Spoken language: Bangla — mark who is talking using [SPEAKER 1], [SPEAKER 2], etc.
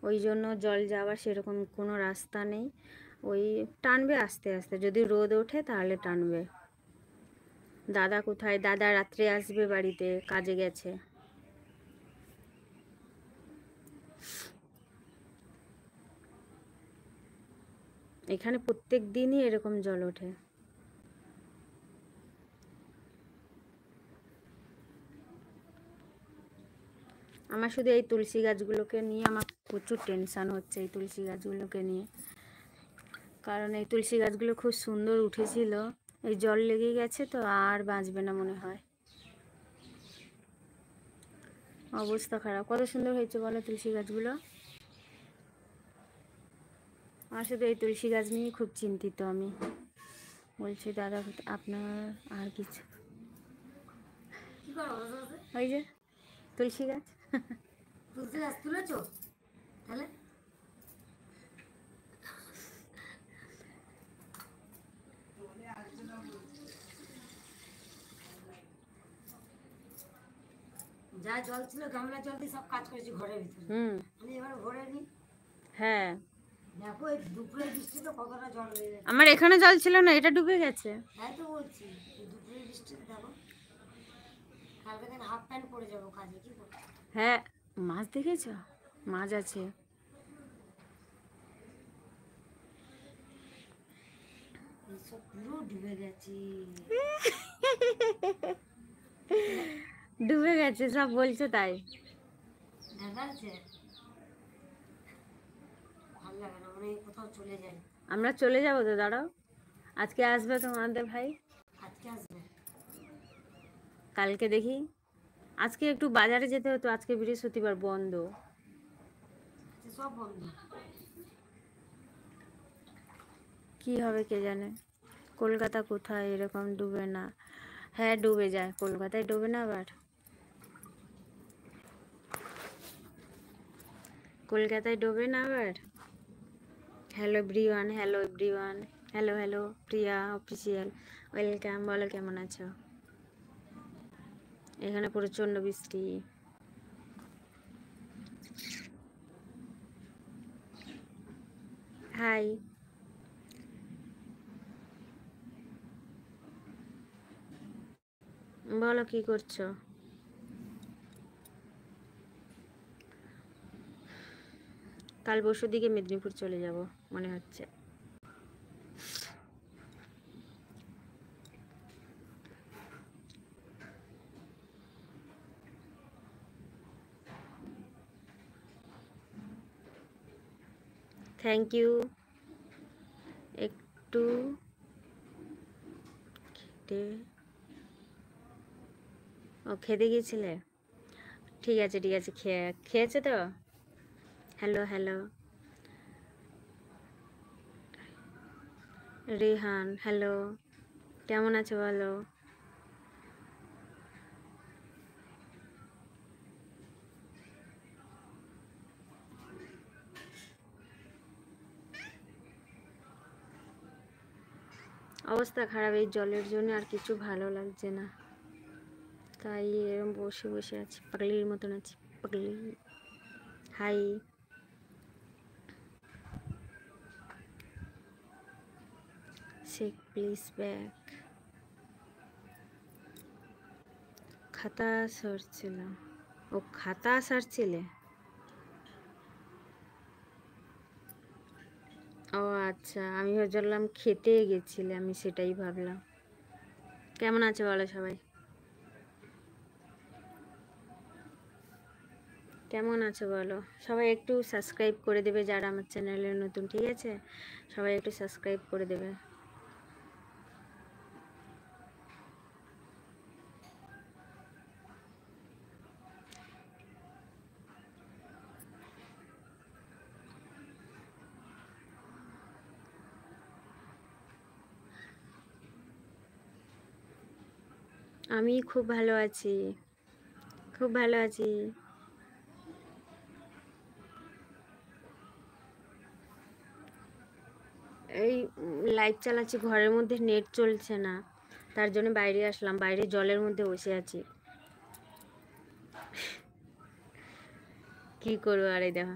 [SPEAKER 1] ওই জন্য জল যাওয়ার সেরকম কোনো রাস্তা নেই। ওই টানবে আস্তে আস্তে, যদি রোদ ওঠে তাহলে টানবে। দাদা কোথায়? দাদা রাত্রে আসবে, বাড়িতে কাজে গেছে। এখানে প্রত্যেক দিনই এরকম জল ওঠে। আমার শুধু এই তুলসী গাছগুলোকে নিয়ে আমার প্রচুর টেনশান হচ্ছে, এই তুলসী গাছগুলোকে নিয়ে। কারণ এই তুলসী গাছগুলো খুব সুন্দর উঠেছিল, এই জল লেগে গেছে তো আর বাঁচবে না মনে হয়। অবস্থা খারাপ। কত সুন্দর হয়েছে বলো তুলসী গাছগুলো। আমার শুধু এই তুলসী গাছ নিয়ে খুব চিন্তিত আমি। বলছি দাদা আপনার আর কিছু, ওই যে তুলসী গাছ। তুলসী গাছ তুলেছ তাহলে? যা জল ছিল গামলা জল দিয়ে সব কাজ করেছি ঘরের ভিতরে। আমি এবার ঘরে নি। হ্যাঁ দেখো এই দুপুরের বৃষ্টিতে কতটা জল হয়ে গেছে। আমার এখানে জল ছিল না, এটা ডুবে গেছে। তাই তো বলছি, এই দুপুরের বৃষ্টিতে দেখো। কালকে থেকে হাফ প্যান্ট পরে যাবো কাজে, কি করব? হ্যাঁ, মাছ দেখেছো? মাছ আছে। এইসব পুরো ডুবে গেছে। ডুবে গেছে সব বলছে তাই। দেখা আছে, ভালো লাগে না, মানে কোথাও চলে যাই। আমরা চলে যাবো তো, দাঁড়াও। আজকে আসবে তোমাদের ভাই? আজকে আসবে। কালকে দেখি। আজকে একটু বাজারে যেতে হতো, আজকে বৃহস্পতিবার বন্ধ, সব বন্ধ। কি হবে কে জানে। কলকাতা কোথায় এরকম ডুবে না? হ্যাঁ ডুবে যায়, কলকাতায় ডুবে না আবার? কলকাতায় ডোবে না আবার? Hello everyone, hello everyone, hello hello Priya official, welcome. বলো কেমন আছো? এখানে প্রচণ্ড বৃষ্টি। হাই। বলো কি করছো? কাল পরশুর দিকে মেদিনীপুর চলে যাব মনে হচ্ছে। Thank you. একটু ও খেতে গিয়েছিলে? ঠিক আছে ঠিক আছে, খেয়েছে তো? হ্যালো হ্যালো রেহান, হ্যালো, কেমন আছো বলো? অবস্থা খারাপ, এই জলের জন্য আর কিছু ভালো লাগছে না, তাই এরকম বসে বসে আছি, পাগলির মতন আছি, পাগলি। হাই। Sheikh please back. খাতা সারছিলাম। ও খাতা সারছিলে? ও আচ্ছা, আমি ভাবলাম খেতে গেছিলে, আমি সেটাই ভাবলাম। কেমন আছে বলো সবাই? কেমন আছো বলো সবাই? একটু সাবস্ক্রাইব করে দেবে যারা আমার চ্যানেলে নতুন, ঠিক আছে? সবাই একটু সাবস্ক্রাইব করে দেবে। আমি খুব ভালো আছি, খুব ভালো আছি। এই লাইট চালাচ্ছি, ঘরের মধ্যে নেট চলছে না, তার জন্য বাইরে আসলাম, বাইরে জলের মধ্যে বসে আছি। কি করবো আর, এই দেখো